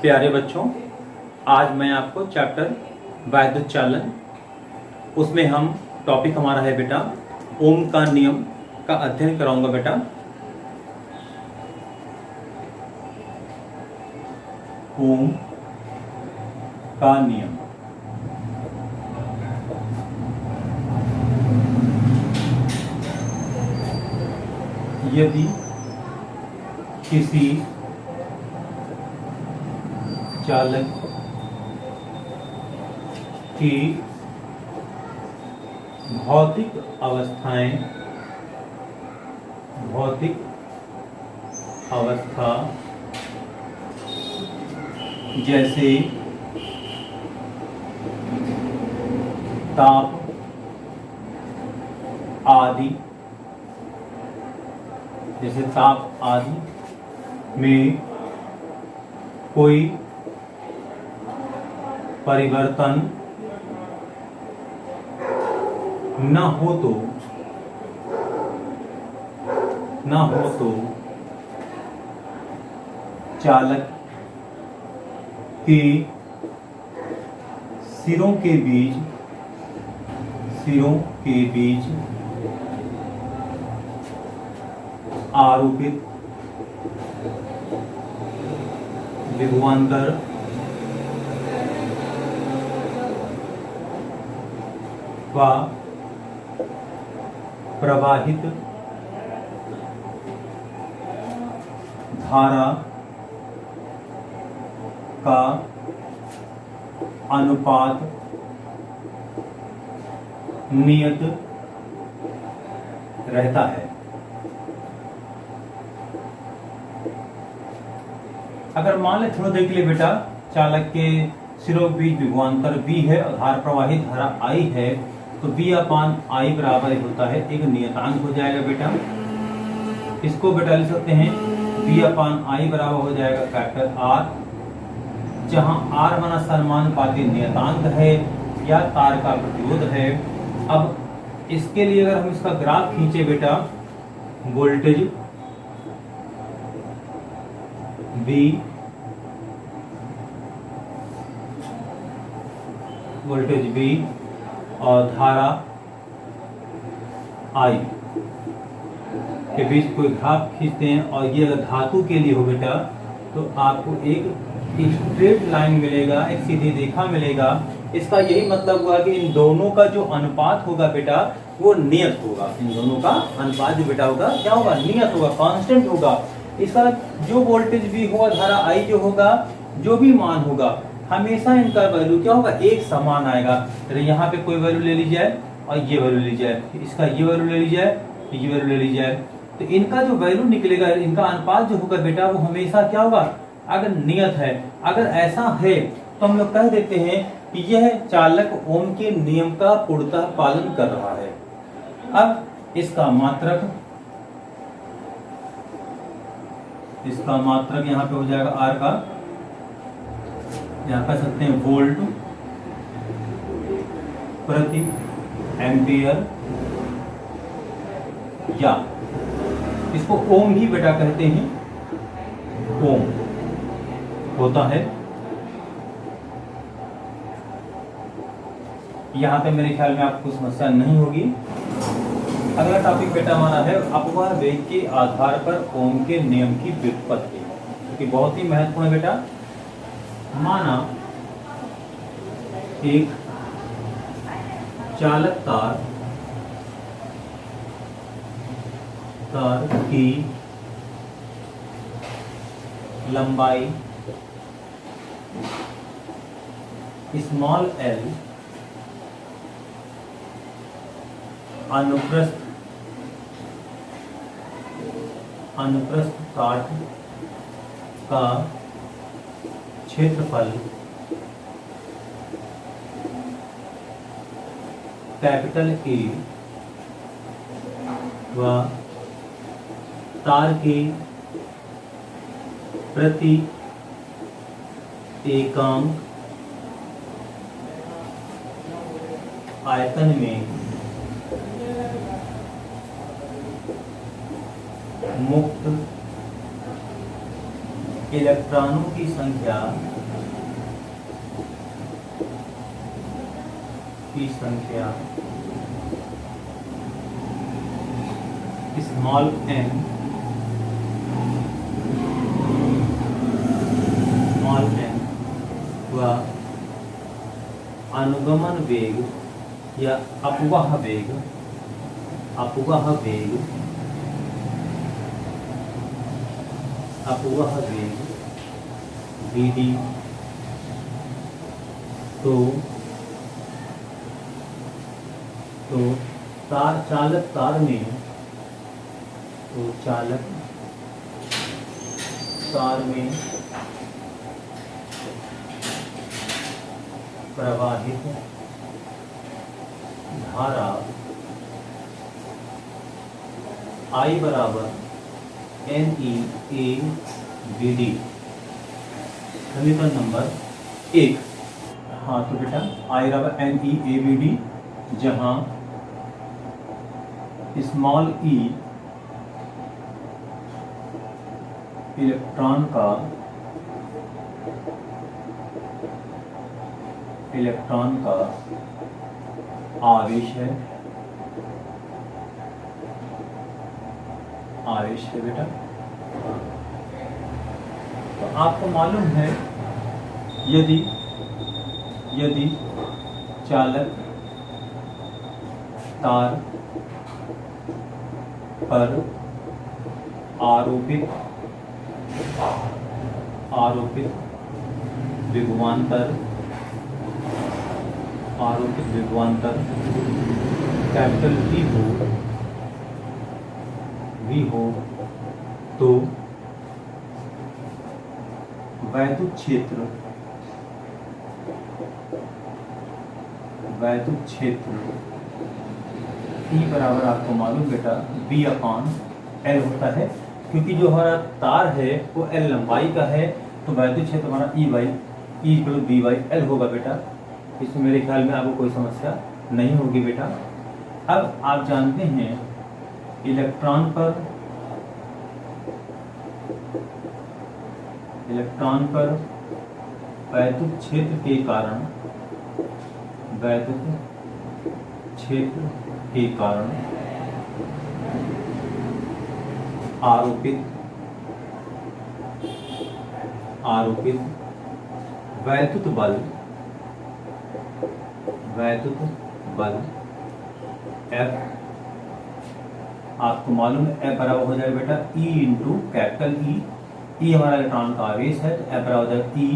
प्यारे बच्चों, आज मैं आपको चैप्टर वैद्युत चालन उसमें हम टॉपिक हमारा है बेटा ओम का नियम का अध्ययन कराऊंगा बेटा। ओम का नियम। यदि किसी चालक की भौतिक अवस्था जैसे ताप आदि में कोई परिवर्तन न हो तो चालक के सिरों के बीच आरोपित विभवांतर व प्रवाहित धारा का अनुपात नियत रहता है। अगर मान ले थोड़ा देख ले बेटा, चालक के सिरों के बीच विभवांतर V है और धारा प्रवाहित धारा I है, तो V/I बराबर होता है एक नियतांक हो जाएगा बेटा। इसको बेटा लिख सकते हैं V/I बराबर हो जाएगा फैक्टर R, जहां R माना समानुपाती नियतांक है या तार का प्रतिरोध है। अब इसके लिए अगर हम इसका ग्राफ खींचे बेटा, वोल्टेज V और धारा I के बीच कोई ग्राफ खींचते हैं और ये अगर धातु के लिए हो बेटा तो आपको एक स्ट्रेट लाइन मिलेगा, एक सीधी रेखा मिलेगा। इसका यही मतलब हुआ कि इन दोनों का जो अनुपात होगा बेटा वो नियत होगा। इन दोनों का अनुपात जो बेटा होगा क्या होगा? नियत होगा, कांस्टेंट होगा। इसका जो वोल्टेज भी होगा, धारा I जो होगा, जो भी मान होगा, हमेशा इनका वैल्यू क्या होगा? एक समान आएगा। तो यहाँ पे कोई वैल्यू ले ली जाए और ये वैल्यू ली जाए, इसका ये वैल्यू ले ली जाए, ये वैल्यू ले ली जाए, तो इनका जो वैल्यू निकलेगा, इनका अनुपात जो होगा बेटा वो हमेशा क्या होगा? अगर नियत है, अगर ऐसा है तो हम लोग कह देते हैं कि यह चालक ओम के नियम का पूर्णतः पालन कर रहा है। अब इसका मात्रक यहाँ पे हो जाएगा R का, यहाँ कह सकते हैं वोल्ट प्रति एम्पियर, या इसको ओम भी बेटा कहते हैं। ओम होता है, यहाँ पे मेरे ख्याल में आपको समस्या नहीं होगी। अगला टॉपिक बेटा हमारा है अपवाह वेग के आधार पर ओम के नियम की व्युत्पत्ति, क्योंकि बहुत ही महत्वपूर्ण है बेटा। माना एक चालक तार की लंबाई स्मॉल l अनुप्रस्थ काट का क्षेत्रफल कैपिटल A व तार के प्रति एकांक आयतन में मुक्त इलेक्ट्रॉनों की संख्या स्मॉल n व अनुगमन वेग या अपवाह वेग vd, तो चालक तार में प्रवाहित धारा I बराबर NEABD, समीकरण नंबर 1। हाँ तो बेटा I बराबर NEABD, जहाँ स्मॉल e इलेक्ट्रॉन का आवेश है बेटा। तो आपको मालूम है यदि चालक तार पर आरोपित विभवांतर कैपिटल V हो तो वैद्युत क्षेत्र E बराबर आपको मालूम बेटा B/L होता है, क्योंकि जो हमारा तार है वो L लंबाई का है, तो वैद्युत क्षेत्र हमारा E/B/L होगा बेटा। इसमें मेरे ख्याल में आपको कोई समस्या नहीं होगी बेटा। अब आप जानते हैं इलेक्ट्रॉन पर वैद्युत क्षेत्र के कारण आरोपित वैद्युत बल F, आपको मालूम है F बराबर हो जाएगा बेटा E इंटू कैपिटल E हमारा इलेक्ट्रॉन का आवेश है, तो F बराबर हो जाएगा E,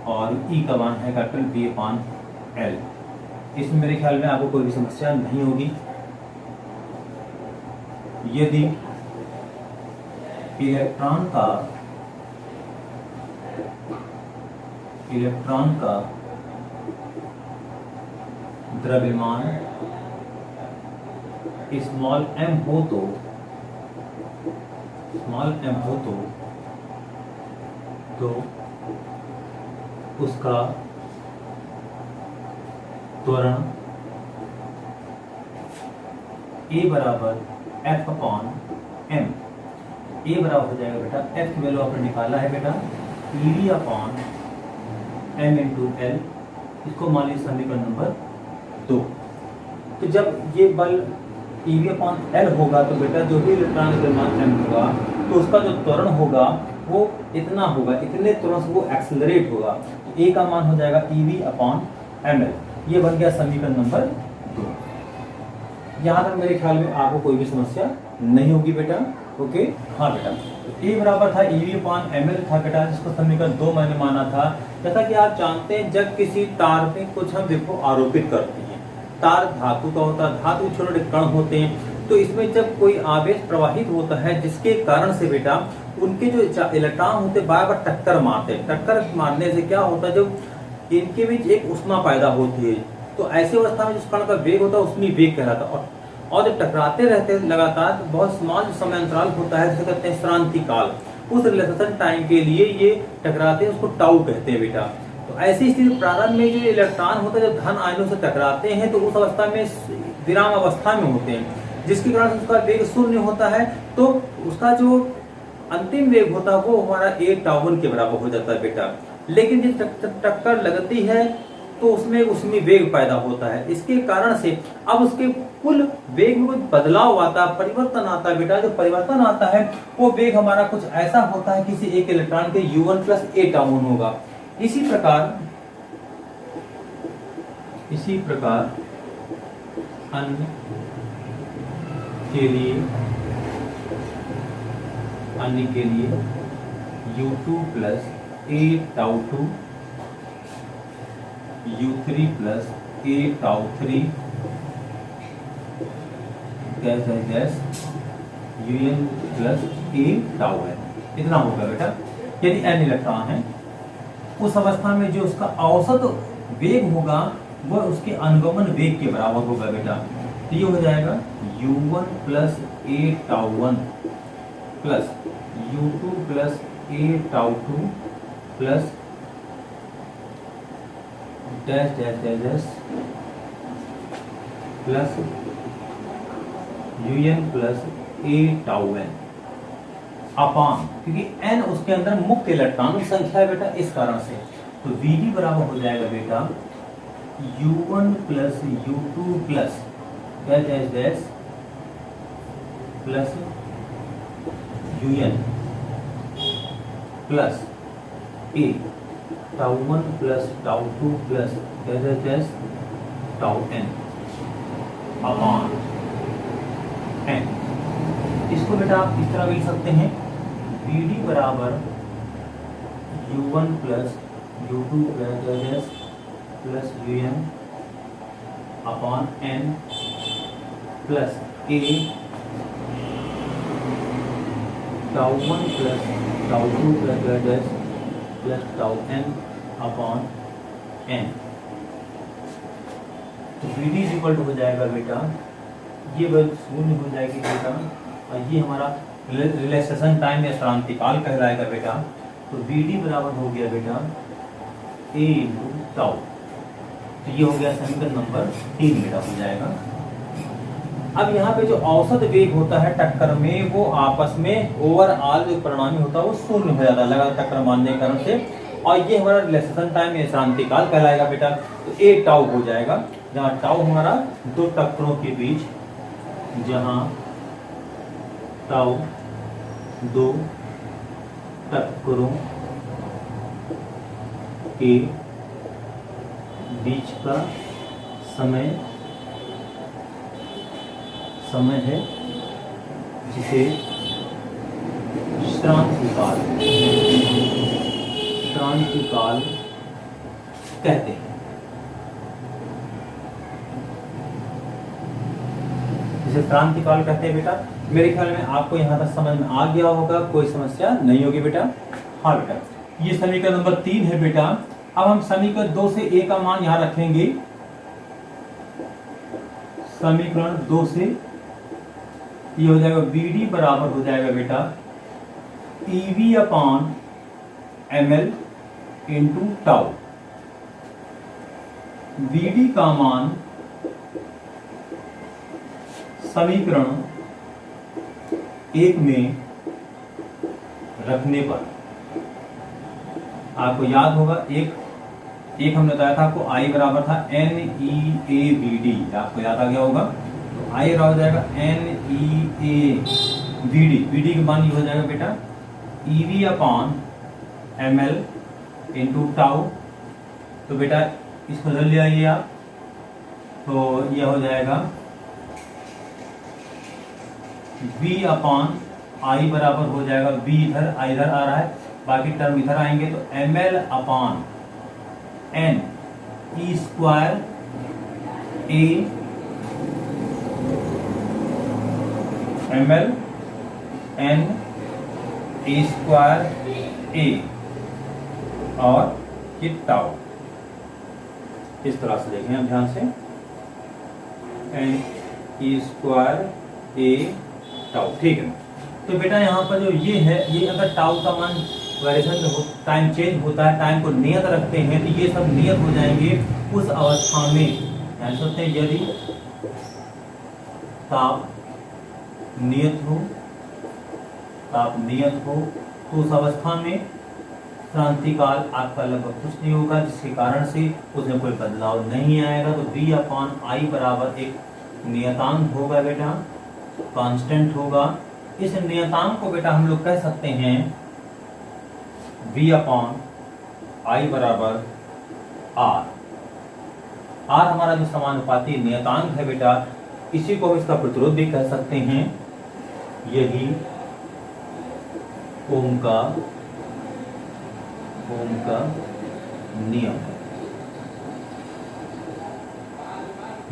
और E का मान है कैपिटल B/L। इसमें मेरे ख्याल में आपको कोई भी समस्या नहीं होगी। यदि इलेक्ट्रॉन का द्रव्यमान स्मॉल m हो तो उसका त्वरण A बराबर F/m, A बराबर हो जाएगा बेटा, F की वैल्यू आपने निकाला है बेटा EV/m × L, इसको मान लीजिए समीकरण नंबर 2। तो जब ये बल EV/L होगा तो बेटा जो भी इलेक्ट्रॉन का द्रव्यमान m होगा तो उसका जो त्वरण होगा वो इतना होगा, इतने त्वरण से वो एक्सेलरेट होगा। तो A का मान हो जाएगा EV/ml, ये बन गया समीकरण नंबर 2। यहाँ तक मेरे ख्याल में आपको कोई भी समस्या नहीं होगी बेटा। ओके, हाँ बेटा, A बराबर था EV/ml था बेटा, जिसको समीकरण 2 मैंने माना था। जैसा कि आप जानते हैं जब किसी तार में कुछ हम देखो आरोपित करते हैं, तार धातु का होता है, धातु छोटे छोटे कण होते हैं, तो इसमें जब कोई आवेश प्रवाहित होता है जिसके कारण से बेटा उनके जो इलेक्ट्रॉन होते हैं बार बार टक्कर मारते हैं। टक्कर मारने से क्या होता है, जब इनके बीच एक ऊष्मा पैदा होती है, तो ऐसी अवस्था में जिस कण का वेग होता है उसमें वेग कहलाता है। और जब टकराते रहते हैं लगातार तो बहुत स्मॉल जो समय अंतराल होता है जिसे कहते हैं श्रांति काल, उस रिलैक्सेशन टाइम के लिए ये टकराते हैं, उसको टाउ कहते हैं बेटा। तो ऐसी स्थिति प्रारंभ में जो इलेक्ट्रॉन होता है जब धन आयनों से टकराते हैं तो उस अवस्था में विराम अवस्था में होते हैं, जिसके कारण उसका वेग शून्य होता है। तो उसका जो अंतिम वेग होता है वो हमारा ए टाउ 1 के बराबर हो जाता है बेटा। लेकिन जब टक्कर लगती है तो उसमें उसमें वेग पैदा होता है, इसके कारण से अब उसके कुल वेग में कुछ बदलाव आता है, परिवर्तन आता है बेटा। जो परिवर्तन आता है वो वेग हमारा कुछ ऐसा होता है, किसी एक इलेक्ट्रॉन के u1 प्लस ए टाउ 1 होगा। इसी प्रकार अन्य के लिए u2 plus a tau 2, u3 plus a tau 3 gas un plus a tau है, इतना होगा बेटा। यदि n इलेक्ट्रॉन है उस अवस्था में जो उसका औसत वेग होगा वह उसके अनुगमन वेग के बराबर होगा बेटा। तो ये हो जाएगा u1 plus a tau 1 plus u2 plus a tau 2 plus dash dash dash dash plus un plus a tau n upon, क्योंकि n उसके अंदर मुक्त इलेक्ट्रॉन की संख्या है बेटा, इस कारण से। तो Vd बराबर हो जाएगा बेटा u1 plus u2 plus dash dash dash plus un plus a tau 1 plus tau 2 plus dash dash dash tau n upon n। इसको बेटा आप इस तरह लिख सकते हैं Vd बराबर u1 plus u2 plus plus un upon n plus a tau 1 plus tau 2 plus tau n upon n। तो Vd इक्वल टू हो जाएगा बेटा, ये वैल्यू शून्य हो जाएगी बेटा, और ये हमारा रिलैक्सेशन टाइम या क्रांतिकाल कहलाएगा बेटा। तो Vd बराबर हो गया बेटा A इंटू टाउ। तो ये हो गया समीकरण नंबर 3 बेटा हो जाएगा। अब यहाँ पे जो औसत वेग होता है टक्कर में वो आपस में ओवरऑल जो परिणामी होता है वो शून्य हो जाता है लगातार टक्कर मारने के कारण से, और ये हमारा रिलैक्सेशन टाइम या क्रांतिकाल कहलाएगा बेटा। तो A टाउ हो जाएगा, जहाँ टाउ हमारा दो टक्करों के बीच, जहाँ टाउ दो टक्करों के बीच का समय है, जिसे क्रांतिकाल कहते हैं। जिसे क्रांतिकाल कहते हैं बेटा। मेरे ख्याल में आपको यहाँ तक समझ में आ गया होगा, कोई समस्या नहीं होगी बेटा। हाँ बेटा, ये समीकरण नंबर 3 है बेटा। अब हम समीकरण 2 से a का मान यहाँ रखेंगे। समीकरण 2 से ये हो जाएगा Vd बराबर हो जाएगा बेटा EV upon ml into tau. Vd का मान समीकरण 1 में रखने पर आपको याद होगा, एक हमने बताया था आपको I बराबर था NEAVD, आपको याद आ गया होगा। तो I बराबर हो जाएगा NEAVD। VD का मान ये हो जाएगा बेटा EV upon ml into tau. तो बेटा इसको ले लिया आइए आप, तो ये हो जाएगा V अपॉन I बराबर हो जाएगा V इधर I इधर आ रहा है, बाकी टर्म इधर आएंगे, तो ml upon n E square a ml n A square a और ये टाउ। इस तरह से देखें हम ध्यान से, n E square a tau, ठीक है। तो बेटा यहाँ पर जो ये है, ये अगर टाउ का मान वेरिएशन टाइम चेंज होता है, टाइम को नियत रखते हैं, तो ये सब नियत हो जाएंगे उस अवस्था में। ध्यान सकते हैं यदि ताप नियत हो ताप नियत हो तो उस अवस्था में क्रांतिकाल आपका लगभग कुछ नहीं होगा, जिसके कारण से उसमें कोई बदलाव नहीं आएगा। तो V/I बराबर एक नियतांक होगा बेटा, कांस्टेंट होगा। इस नियतांक को बेटा हम लोग कह सकते हैं V/I बराबर R। R हमारा जो समानुपाती नियतांक है बेटा, इसी को हम इसका प्रतिरोध भी कह सकते हैं। यही ओम का नियम है।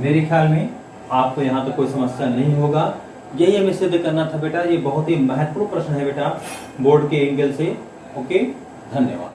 मेरे ख्याल में आपको यहाँ तो कोई समस्या नहीं होगा। यही हमें सिद्ध करना था बेटा। ये बहुत ही महत्वपूर्ण प्रश्न है बेटा बोर्ड के एंगल से। ओके, धन्यवाद।